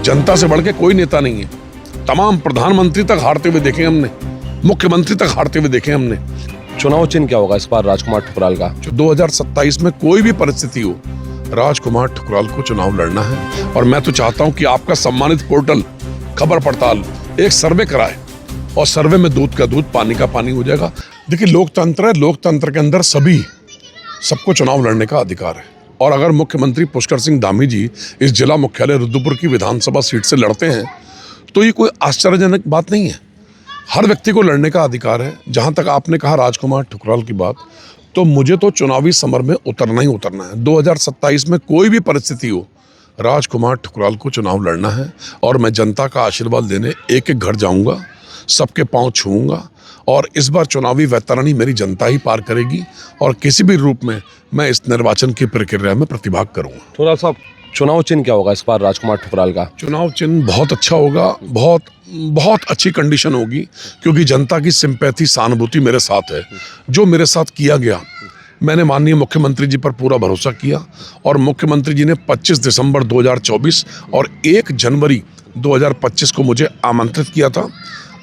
जनता से बढ़ के कोई नेता नहीं है। तमाम प्रधानमंत्री तक हारते हुए देखे हमने, मुख्यमंत्री तक हारते हुए देखे हमने। चुनाव चिन्ह क्या होगा इस बार राजकुमार ठुकराल का? 2027 में कोई भी परिस्थिति हो, राजकुमार ठुकराल को चुनाव लड़ना है। और मैं तो चाहता हूं कि आपका सम्मानित पोर्टल खबर पड़ताल एक सर्वे कराए और सर्वे में दूध का दूध, पानी का पानी हो जाएगा। देखिए, लोकतंत्र है, लोकतंत्र के अंदर सबको चुनाव लड़ने का अधिकार है। और अगर मुख्यमंत्री पुष्कर सिंह धामी जी इस जिला मुख्यालय रुद्रपुर की विधानसभा सीट से लड़ते हैं तो ये कोई आश्चर्यजनक बात नहीं है। हर व्यक्ति को लड़ने का अधिकार है। जहां तक आपने कहा राजकुमार ठुकराल की बात, तो मुझे तो चुनावी समर में उतरना ही उतरना है। 2027 में कोई भी परिस्थिति हो, राजकुमार ठुकराल को चुनाव लड़ना है। और मैं जनता का आशीर्वाद लेने एक एक घर जाऊंगा, सबके पांव छूऊंगा। और इस बार चुनावी वैतरणी मेरी जनता ही पार करेगी और किसी भी रूप में मैं इस निर्वाचन की प्रक्रिया में प्रतिभाग करूंगा। थोड़ा सा चुनाव चिन्ह क्या होगा इस बार राजकुमार ठुकराल का? चुनाव चिन्ह बहुत अच्छा होगा, बहुत अच्छी कंडीशन होगी, क्योंकि जनता की सिंपैथी, सहानुभूति मेरे साथ है। जो मेरे साथ किया गया, मैंने माननीय मुख्यमंत्री जी पर पूरा भरोसा किया और मुख्यमंत्री जी ने 25 दिसंबर 2024 और 1 जनवरी 2025 को मुझे आमंत्रित किया था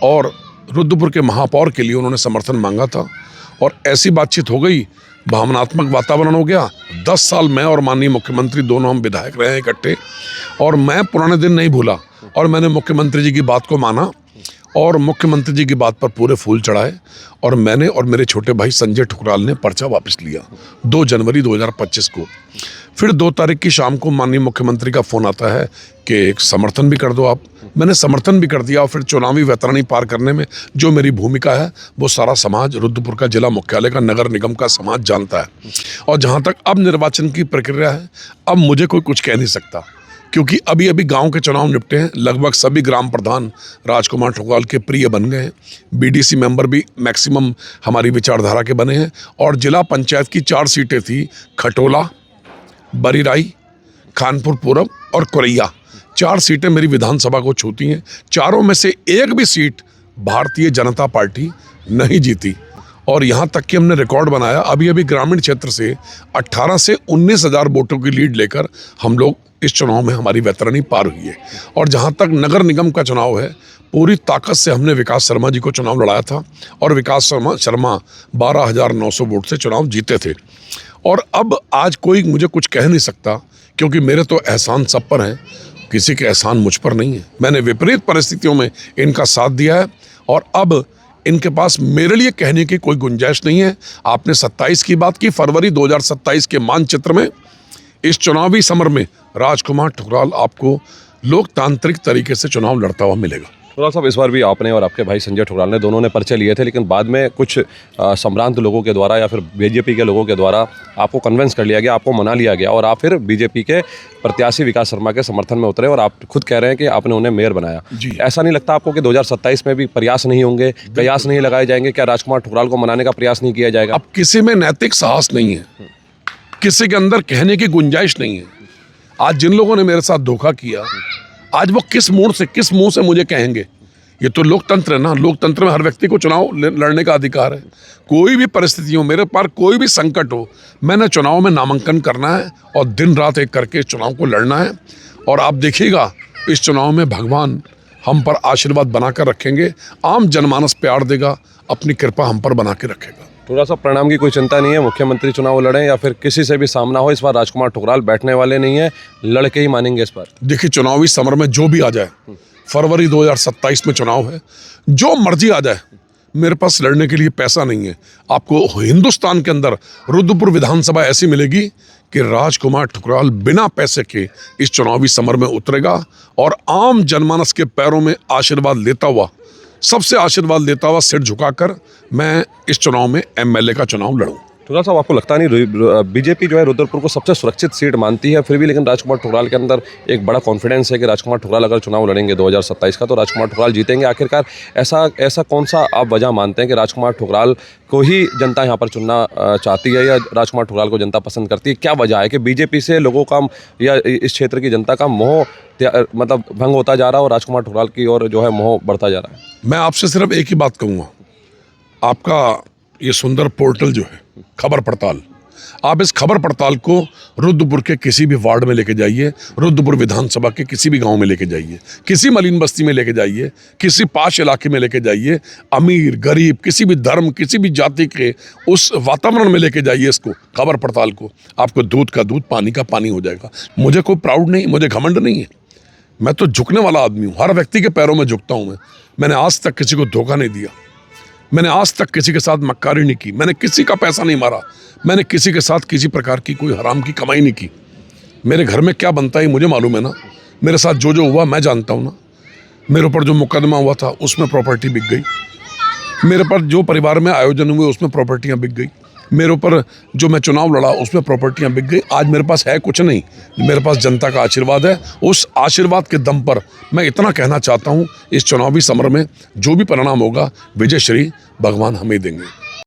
और रुद्रपुर के महापौर के लिए उन्होंने समर्थन मांगा था। और ऐसी बातचीत हो गई, भावनात्मक वातावरण हो गया। 10 साल मैं और माननीय मुख्यमंत्री दोनों हम विधायक रहे हैं इकट्ठे, और मैं पुराने दिन नहीं भूला और मैंने मुख्यमंत्री जी की बात को माना और मुख्यमंत्री जी की बात पर पूरे फूल चढ़ाए। और मैंने और मेरे छोटे भाई संजय ठुकराल ने पर्चा वापस लिया 2 जनवरी 2025 को। फिर 2 तारीख की शाम को माननीय मुख्यमंत्री का फ़ोन आता है कि एक समर्थन भी कर दो आप। मैंने समर्थन भी कर दिया और फिर चुनावी वैतरणी पार करने में जो मेरी भूमिका है वो सारा समाज, रुद्रपुर का जिला मुख्यालय का, नगर निगम का समाज जानता है। और जहाँ तक अब निर्वाचन की प्रक्रिया है, अब मुझे कोई कुछ कह नहीं सकता, क्योंकि अभी गांव के चुनाव निपटे हैं। लगभग सभी ग्राम प्रधान राजकुमार ठुकराल के प्रिय बन गए हैं। बीडीसी मेंबर भी मैक्सिमम हमारी विचारधारा के बने हैं। और जिला पंचायत की 4 सीटें थी, खटोला, बरीराई, खानपुर पूरब और कोरैया। 4 सीटें मेरी विधानसभा को छूती हैं। चारों में से एक भी सीट भारतीय जनता पार्टी नहीं जीती। और यहाँ तक कि हमने रिकॉर्ड बनाया, अभी ग्रामीण क्षेत्र से 18 से 19 हज़ार वोटों की लीड लेकर हम लोग इस चुनाव में हमारी वैतरणी पार हुई है। और जहाँ तक नगर निगम का चुनाव है, पूरी ताकत से हमने विकास शर्मा जी को चुनाव लड़ाया था और विकास शर्मा 12,900 वोट से चुनाव जीते थे। और अब आज कोई मुझे कुछ कह नहीं सकता, क्योंकि मेरे तो एहसान सब पर हैं, किसी के एहसान मुझ पर नहीं है। मैंने विपरीत परिस्थितियों में इनका साथ दिया है और अब इनके पास मेरे लिए कहने की कोई गुंजाइश नहीं है। आपने 27 की बात की, फरवरी 2027 के मानचित्र में इस चुनावी समर में राजकुमार ठुकराल आपको लोकतांत्रिक तरीके से चुनाव लड़ता हुआ मिलेगा। ठुकराल साहब, इस बार भी आपने और आपके भाई संजय ठुकराल ने दोनों ने पर्चे लिए थे, लेकिन बाद में कुछ संभ्रांत लोगों के द्वारा या फिर बीजेपी के लोगों के द्वारा आपको कन्विंस कर लिया गया, आपको मना लिया गया और आप फिर बीजेपी के प्रत्याशी विकास शर्मा के समर्थन में उतरे और आप खुद कह रहे हैं कि आपने उन्हें मेयर बनाया। ऐसा नहीं लगता आपको कि 2027 में भी प्रयास नहीं होंगे, प्रयास नहीं लगाए जाएंगे? क्या राजकुमार ठुकराल को मनाने का प्रयास नहीं किया जाएगा? अब किसी में नैतिक साहस नहीं है, किसी के अंदर कहने की गुंजाइश नहीं है। आज जिन लोगों ने मेरे साथ धोखा किया, आज वो किस मुंह से मुझे कहेंगे? ये तो लोकतंत्र है ना। लोकतंत्र में हर व्यक्ति को चुनाव लड़ने का अधिकार है। कोई भी परिस्थिति हो, मेरे पास कोई भी संकट हो, मैंने चुनाव में नामांकन करना है और दिन रात एक करके इस चुनाव को लड़ना है। और आप देखिएगा, इस चुनाव में भगवान हम पर आशीर्वाद बनाकर रखेंगे, आम जनमानस प्यार देगा, अपनी कृपा हम पर बना के रखेगा। थोड़ा सा परिणाम की कोई चिंता नहीं है? मुख्यमंत्री चुनाव लड़ें या फिर किसी से भी सामना हो, इस बार राजकुमार ठुकराल बैठने वाले नहीं है, लड़के ही मानेंगे इस बार? देखिए, चुनावी समर में जो भी आ जाए, फरवरी 2027 में चुनाव है, जो मर्जी आ जाए, मेरे पास लड़ने के लिए पैसा नहीं है। आपको हिंदुस्तान के अंदर रुद्रपुर विधानसभा ऐसी मिलेगी कि राजकुमार ठुकराल बिना पैसे के इस चुनावी समर में उतरेगा और आम जनमानस के पैरों में आशीर्वाद लेता हुआ, सबसे आशीर्वाद लेता हुआ, सिर झुकाकर मैं इस चुनाव में एमएलए का चुनाव लड़ूं। ठुकराल साहब, आपको लगता नहीं बीजेपी जो है रुद्रपुर को सबसे सुरक्षित सीट मानती है, फिर भी लेकिन राजकुमार ठुकराल के अंदर एक बड़ा कॉन्फिडेंस है कि राजकुमार ठुकराल अगर चुनाव लड़ेंगे 2027 का तो राजकुमार ठुकराल जीतेंगे? आखिरकार ऐसा कौन सा आप वजह मानते हैं कि राजकुमार ठुकराल को ही जनता यहाँ पर चुनना चाहती है या राजकुमार ठुकराल को जनता पसंद करती है? क्या वजह है कि बीजेपी से लोगों का या इस क्षेत्र की जनता का मोह मतलब भंग होता जा रहा है और राजकुमार ठुकराल की ओर जो है मोह बढ़ता जा रहा है? मैं आपसे सिर्फ एक ही बात कहूँगा, आपका ये सुंदर पोर्टल जो है खबर पड़ताल, आप इस खबर पड़ताल को रुद्रपुर के किसी भी वार्ड में लेके जाइए, रुद्रपुर विधानसभा के किसी भी गांव में लेके जाइए, किसी मलिन बस्ती में लेके जाइए, किसी पाश इलाके में लेके जाइए, अमीर गरीब किसी भी धर्म किसी भी जाति के उस वातावरण में लेके जाइए इसको, खबर पड़ताल को, आपको दूध का दूध पानी का पानी हो जाएगा। मुझे कोई प्राउड नहीं, मुझे घमंड नहीं है, मैं तो झुकने वाला आदमी हूँ, हर व्यक्ति के पैरों में झुकता हूँ। मैंने आज तक किसी को धोखा नहीं दिया, मैंने आज तक किसी के साथ मक्कारी नहीं की, मैंने किसी का पैसा नहीं मारा, मैंने किसी के साथ किसी प्रकार की कोई हराम की कमाई नहीं की। मेरे घर में क्या बनता है मुझे मालूम है ना, मेरे साथ जो जो हुआ मैं जानता हूँ ना। मेरे ऊपर जो मुकदमा हुआ था उसमें प्रॉपर्टी बिक गई, मेरे पर जो परिवार में आयोजन हुए उसमें प्रॉपर्टियाँ बिक गई, मेरे ऊपर जो मैं चुनाव लड़ा उसमें प्रॉपर्टियाँ बिक गई। आज मेरे पास है कुछ नहीं, मेरे पास जनता का आशीर्वाद है। उस आशीर्वाद के दम पर मैं इतना कहना चाहता हूँ, इस चुनावी समर में जो भी परिणाम होगा विजय श्री भगवान हमें देंगे।